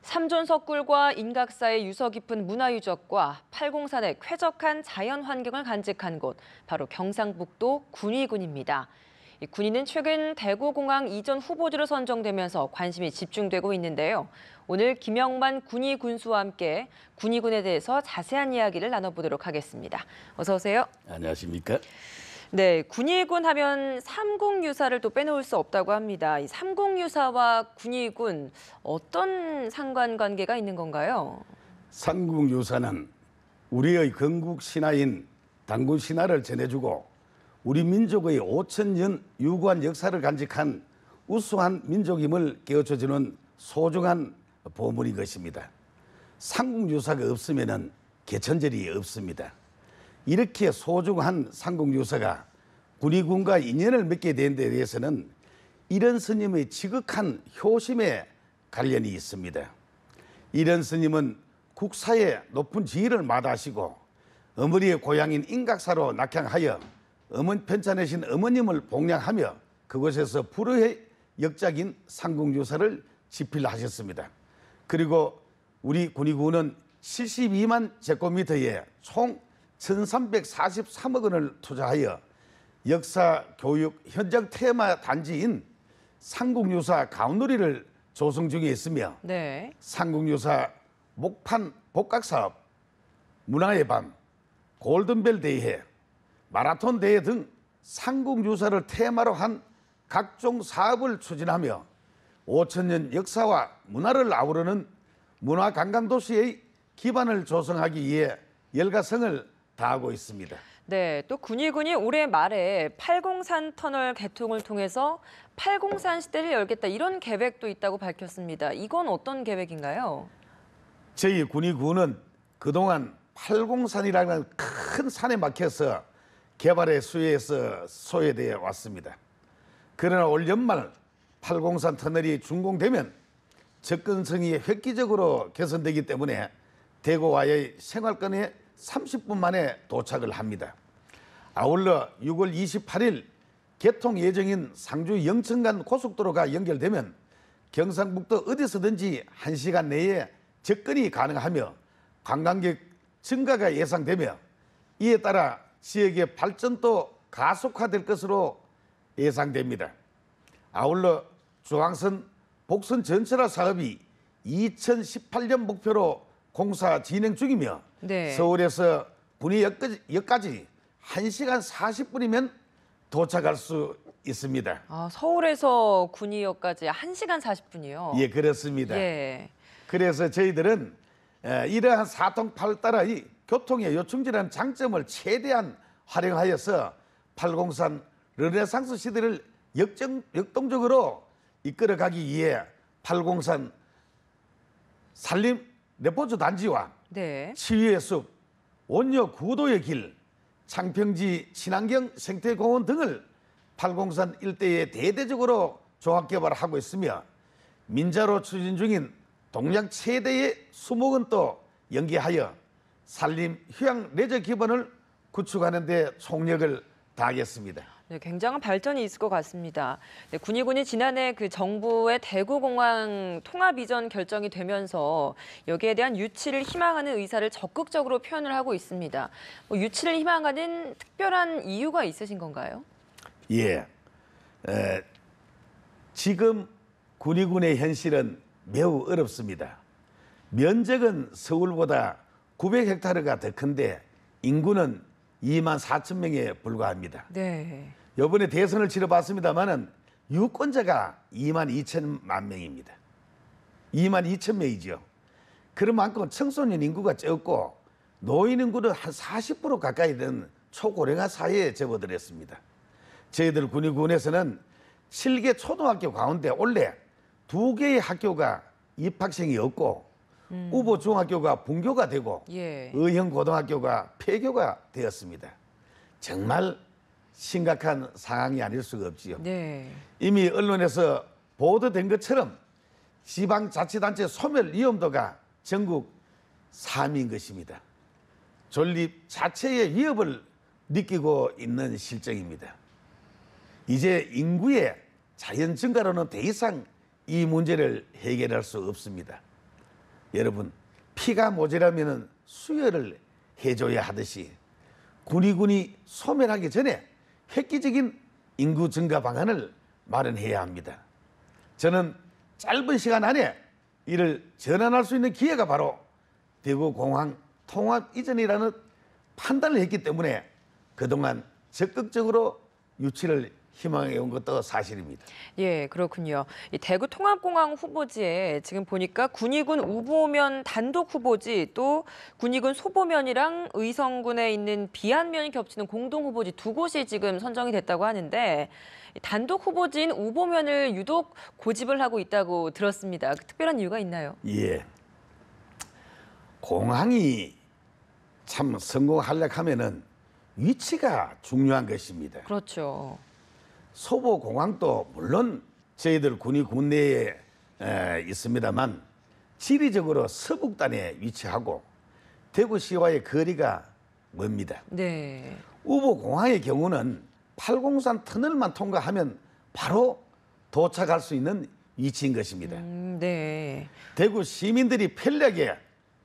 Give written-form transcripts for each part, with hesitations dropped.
삼존석굴과 인각사의 유서 깊은 문화유적과 팔공산의 쾌적한 자연 환경을 간직한 곳, 바로 경상북도 군위군입니다. 이 군위는 최근 대구공항 이전 후보지로 선정되면서 관심이 집중되고 있는데요. 오늘 김영만 군위 군수와 함께 군위군에 대해서 자세한 이야기를 나눠보도록 하겠습니다. 어서 오세요. 안녕하십니까? 네, 군위군 하면 삼국유사를 또 빼놓을 수 없다고 합니다. 이 삼국유사와 군위군 어떤 상관관계가 있는 건가요? 삼국유사는 우리의 건국 신화인 단군 신화를 전해주고 우리 민족의 5,000년 유구한 역사를 간직한 우수한 민족임을 깨우쳐주는 소중한 보물인 것입니다. 삼국유사가 없으면 개천절이 없습니다. 이렇게 소중한 삼국유사가 군위군과 인연을 맺게 된 데 대해서는 이런 스님의 지극한 효심에 관련이 있습니다. 이런 스님은 국사에 높은 지위를 마다하시고 어머니의 고향인 인각사로 낙향하여 편찮으신 어머님을 봉양하며 그곳에서 불후의 역작인 삼국유사를 집필하셨습니다. 그리고 우리 군위군은 72만 제곱미터에 총 1,343억 원을 투자하여 역사, 교육, 현장 테마 단지인 삼국유사 가운놀이를 조성 중에 있으며 삼국유사 목판 복각사업, 문화의 밤, 골든벨 대회, 마라톤 대회 등 삼국유사를 테마로 한 각종 사업을 추진하며 5,000년 역사와 문화를 아우르는 문화관광도시의 기반을 조성하기 위해 열과성을 다하고 있습니다. 네, 또 군위군이 올해 말에 팔공산 터널 개통을 통해서 팔공산 시대를 열겠다 이런 계획도 있다고 밝혔습니다. 이건 어떤 계획인가요? 저희 군위군은 그동안 팔공산이라는 큰 산에 막혀서 개발의 수혜에서 소외되어 왔습니다. 그러나 올 연말 팔공산 터널이 준공되면 접근성이 획기적으로 개선되기 때문에 대구와의 생활권에 30분 만에 도착을 합니다. 아울러 6월 28일 개통 예정인 상주 영천간 고속도로가 연결되면 경상북도 어디서든지 1시간 내에 접근이 가능하며 관광객 증가가 예상되며 이에 따라 지역의 발전도 가속화될 것으로 예상됩니다. 아울러 중앙선 복선 전철화 사업이 2018년 목표로 공사 진행 중이며 서울에서 군위역까지 1시간 40분이면 도착할 수 있습니다. 서울에서 군위역까지 1시간 40분이요? 예, 그렇습니다. 예. 그래서 저희들은 이러한 사통팔달의 교통의 요충지라는 장점을 최대한 활용하여서 팔공산 르네상스 시대를 역동적으로 이끌어가기 위해 팔공산 산림 레포츠 단지와 치유의 숲, 온요 구도의 길, 창평지 친환경 생태공원 등을 팔공산 일대에 대대적으로 종합개발하고 있으며 민자로 추진 중인 동양 최대의 수목원도 연계하여 산림 휴양 레저 기반을 구축하는 데 총력을 다하겠습니다. 네, 굉장한 발전이 있을 것 같습니다. 네, 군위군이 지난해 그 정부의 대구공항 통합 이전 결정이 되면서 여기에 대한 유치를 희망하는 의사를 적극적으로 표현을 하고 있습니다. 유치를 희망하는 특별한 이유가 있으신 건가요? 예, 지금 군위군의 현실은 매우 어렵습니다. 면적은 서울보다 900헥타르가 더 큰데 인구는 2만 4천 명에 불과합니다. 이번에 대선을 치러봤습니다만은 유권자가 2만 2천만 명입니다. 2만 2천 명이죠. 그런 만큼 청소년 인구가 적고 노인 인구는 한 40% 가까이 된 초고령화 사회에 접어들었습니다. 저희들 군위군에서는 7개 초등학교 가운데 원래 2개의 학교가 입학생이 없고 우보 중학교가 분교가 되고 의형 고등학교가 폐교가 되었습니다. 정말 심각한 상황이 아닐 수가 없지요. 이미 언론에서 보도된 것처럼 지방자치단체 소멸 위험도가 전국 3위인 것입니다. 존립 자체의 위협을 느끼고 있는 실정입니다. 이제 인구의 자연 증가로는 더 이상 이 문제를 해결할 수 없습니다. 여러분 피가 모자라면 수혈을 해줘야 하듯이 군위군이 소멸하기 전에 획기적인 인구 증가 방안을 마련해야 합니다. 저는 짧은 시간 안에 이를 전환할 수 있는 기회가 바로 대구공항 통합 이전이라는 판단을 했기 때문에 그동안 적극적으로 유치를 희망해 온 것도 사실입니다. 예, 그렇군요. 이 대구 통합공항 후보지에 지금 보니까 군위군 우보면 단독 후보지 또 군위군 소보면이랑 의성군에 있는 비안면이 겹치는 공동 후보지 두 곳이 지금 선정이 됐다고 하는데 이 단독 후보지인 우보면을 유독 고집을 하고 있다고 들었습니다. 그 특별한 이유가 있나요? 예. 공항이 참 성공하려고 하면은 위치가 중요한 것입니다. 그렇죠. 소보공항도 물론 저희들 군이 군내에 있습니다만 지리적으로 서북단에 위치하고 대구시와의 거리가 멉니다. 네. 우보공항의 경우는 팔공산 터널만 통과하면 바로 도착할 수 있는 위치인 것입니다. 네. 대구 시민들이 편리하게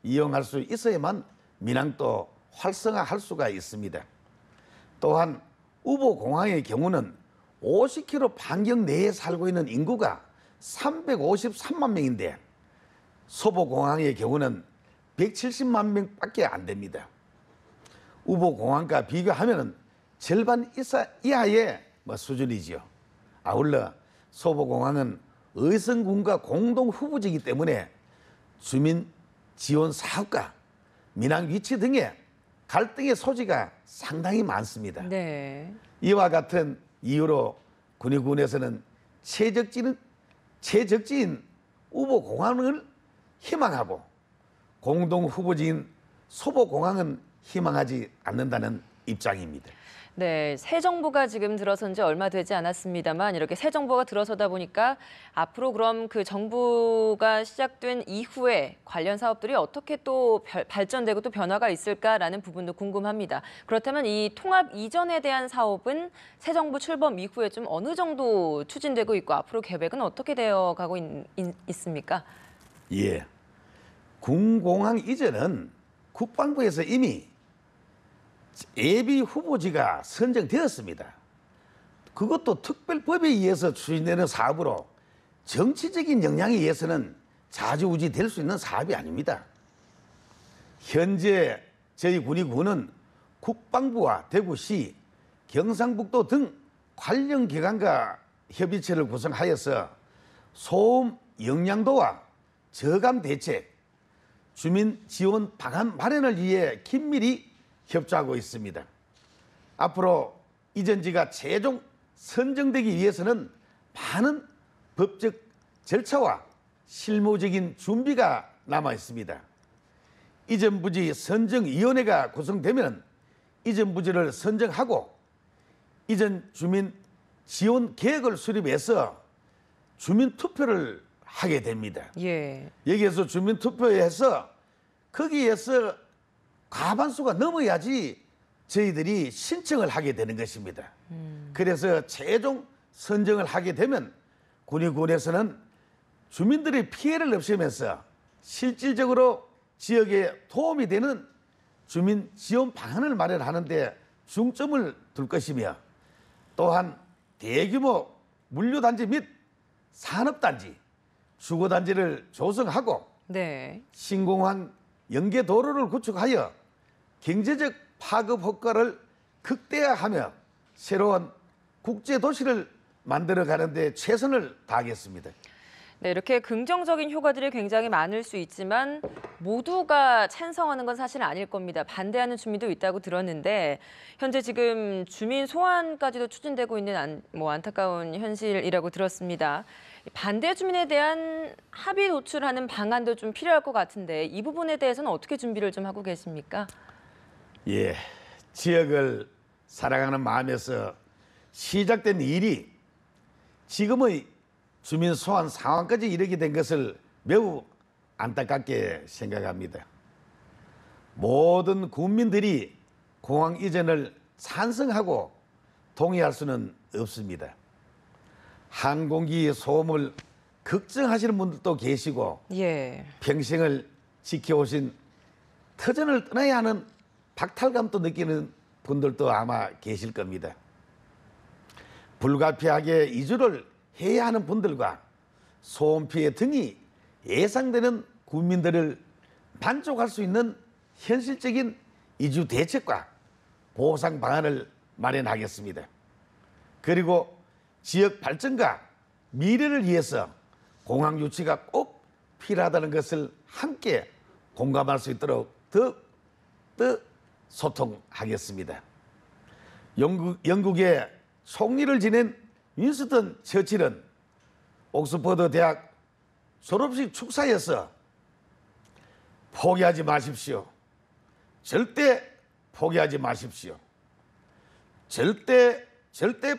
이용할 수 있어야만 민항도 활성화할 수가 있습니다. 또한 우보공항의 경우는 50km 반경 내에 살고 있는 인구가 353만 명인데 소보공항의 경우는 170만 명밖에 안 됩니다. 우보공항과 비교하면 절반 이하의 수준이지요. 아울러 소보공항은 의성군과 공동 후보지이기 때문에 주민 지원 사업과 민항 위치 등의 갈등의 소지가 상당히 많습니다. 네. 이와 같은 이유로 군위군에서는 최적지인 우보공항을 희망하고 공동 후보지인 소보공항은 희망하지 않는다는 입장입니다. 네, 새 정부가 지금 들어선 지 얼마 되지 않았습니다만 이렇게 새 정부가 들어서다 보니까 앞으로 그럼 그 정부가 시작된 이후에 관련 사업들이 어떻게 또 발전되고 또 변화가 있을까라는 부분도 궁금합니다. 그렇다면 이 통합 이전에 대한 사업은 새 정부 출범 이후에 좀 어느 정도 추진되고 있고 앞으로 계획은 어떻게 되어 가고 있습니까? 예, 군공항 이전은 국방부에서 이미 예비 후보지가 선정되었습니다. 그것도 특별법에 의해서 추진되는 사업으로 정치적인 영향에 의해서는 좌지우지 될 수 있는 사업이 아닙니다. 현재 저희 군위군은 국방부와 대구시, 경상북도 등 관련 기관과 협의체를 구성하여서 소음 영향도와 저감 대책, 주민 지원 방안 마련을 위해 긴밀히 협조하고 있습니다. 앞으로 이전지가 최종 선정되기 위해서는 많은 법적 절차와 실무적인 준비가 남아 있습니다. 이전 부지 선정위원회가 구성되면 이전 부지를 선정하고 이전 주민 지원 계획을 수립해서 주민 투표를 하게 됩니다. 예. 여기에서 주민 투표해서 거기에서 과반수가 넘어야지 저희들이 신청을 하게 되는 것입니다. 그래서 최종 선정을 하게 되면 군위군에서는 주민들의 피해를 없애면서 실질적으로 지역에 도움이 되는 주민 지원 방안을 마련하는 데 중점을 둘 것이며 또한 대규모 물류단지 및 산업단지, 주거단지를 조성하고 네. 신공항 연계도로를 구축하여 경제적 파급 효과를 극대화하며 새로운 국제도시를 만들어가는 데 최선을 다하겠습니다. 네, 이렇게 긍정적인 효과들이 굉장히 많을 수 있지만 모두가 찬성하는 건 사실 아닐 겁니다. 반대하는 주민도 있다고 들었는데 현재 지금 주민 소환까지도 추진되고 있는 안타까운 현실이라고 들었습니다. 반대 주민에 대한 합의 도출하는 방안도 좀 필요할 것 같은데 이 부분에 대해서는 어떻게 준비를 좀 하고 계십니까? 예, 지역을 사랑하는 마음에서 시작된 일이 지금의 주민 소환 상황까지 이르게 된 것을 매우 안타깝게 생각합니다. 모든 국민들이 공항 이전을 찬성하고 동의할 수는 없습니다. 항공기 소음을 걱정하시는 분들도 계시고 예. 평생을 지켜오신 터전을 떠나야 하는 박탈감도 느끼는 분들도 아마 계실 겁니다. 불가피하게 이주를 해야 하는 분들과 소음 피해 등이 예상되는 국민들을 만족할 수 있는 현실적인 이주 대책과 보상 방안을 마련하겠습니다. 그리고 지역 발전과 미래를 위해서 공항 유치가 꼭 필요하다는 것을 함께 공감할 수 있도록 더 소통하겠습니다. 영국의 총리를 지낸 윈스턴 처칠은 옥스퍼드 대학 졸업식 축사에서 포기하지 마십시오. 절대 포기하지 마십시오. 절대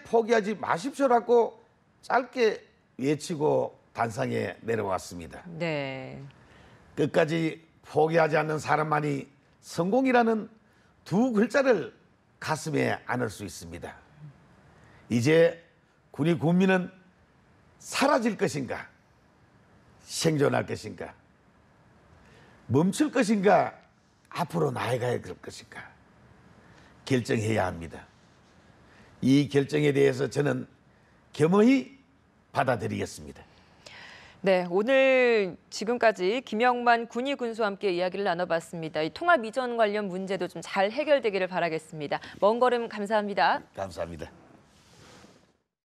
포기하지 마십시오라고 짧게 외치고 단상에 내려왔습니다. 네. 끝까지 포기하지 않는 사람만이 성공이라는 두 글자를 가슴에 안을 수 있습니다. 이제 우리 국민은 사라질 것인가? 생존할 것인가? 멈출 것인가? 앞으로 나아가야 될 것인가? 결정해야 합니다. 이 결정에 대해서 저는 겸허히 받아들이겠습니다. 네, 오늘 지금까지 김영만 군의 군수와 함께 이야기를 나눠봤습니다. 이 통합 이전 관련 문제도 좀 잘 해결되기를 바라겠습니다. 먼 걸음 감사합니다. 감사합니다.